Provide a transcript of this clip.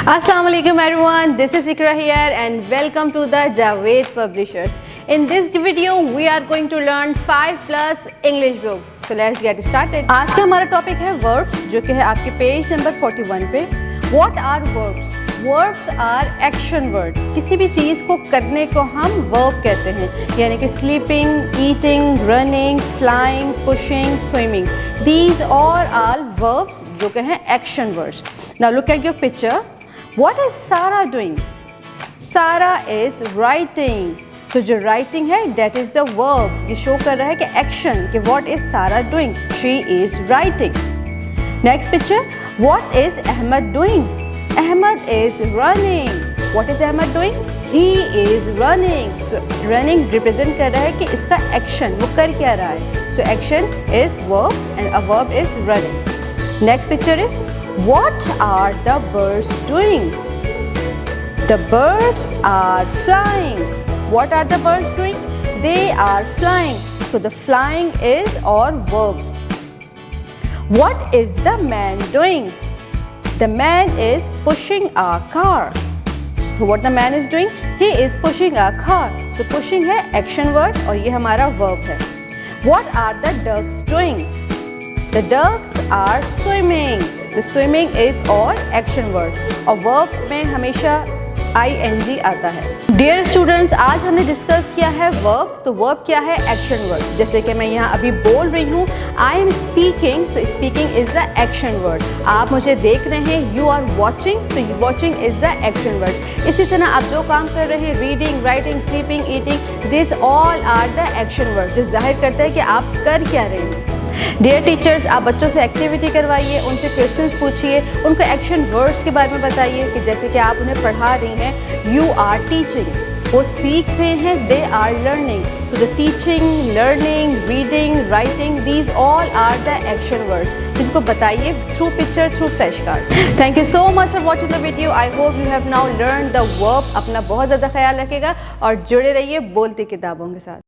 Assalamualaikum everyone, this is Ikra here and welcome to the Javed Publishers. In this video we are going to learn 5+ English book. So let's get started. आज का हमारा topic है verbs, जो कि है आपके page number 41 पे. What are verbs? Verbs are action word. किसी भी चीज़ को करने को हम verb कहते हैं, यानी कि sleeping, eating, running, flying, pushing, swimming. These all are verbs जो कि हैं action words. Now look at your picture. What is Sarah doing? Sarah is writing. तो जो writing है that is the verb. ये show कर रहा है कि action कि what is Sarah doing? She is writing. Next picture. What is Ahmed doing? Ahmed is running. What is Ahmed doing? He is running. So running represent कर रहा है कि इसका action वो कर क्या रहा है. So action is verb and a verb is running. Next picture is what are the birds doing? The birds are flying. What are the birds doing? They are flying. So the flying is or verb. What is the man doing? The man is pushing a car. So what the man is doing? He is pushing a car. So pushing है action word और ये हमारा verb है. What are the ducks doing? The ducks are swimming. The swimming is और action word और verb में हमेशा ing आता है. Dear students, आज हमने डिस्कस किया है verb. तो verb क्या है? action word. जैसे कि मैं यहाँ अभी बोल रही हूँ I am speaking, so speaking is the action word. आप मुझे देख रहे हैं, you are watching, so watching is the action word. इसी तरह आप जो काम कर रहे हैं reading, writing, sleeping, eating, these all are the action words जो जाहिर करता है कि आप कर क्या रहे हैं. डियर टीचर्स, आप बच्चों से एक्टिविटी करवाइए, उनसे क्वेश्चंस पूछिए, उनको एक्शन वर्ड्स के बारे में बताइए कि जैसे कि आप उन्हें पढ़ा रही हैं. यू आर टीचिंग, वो सीख रहे हैं. They are learning. So the teaching, learning, reading, writing, these all are the action words जिनको बताइए through picture, through flash card. Thank you so much for watching the video. I hope you have now learn the verb. अपना बहुत ज़्यादा ख्याल रखिएगा और जुड़े रहिए बोलती किताबों के साथ.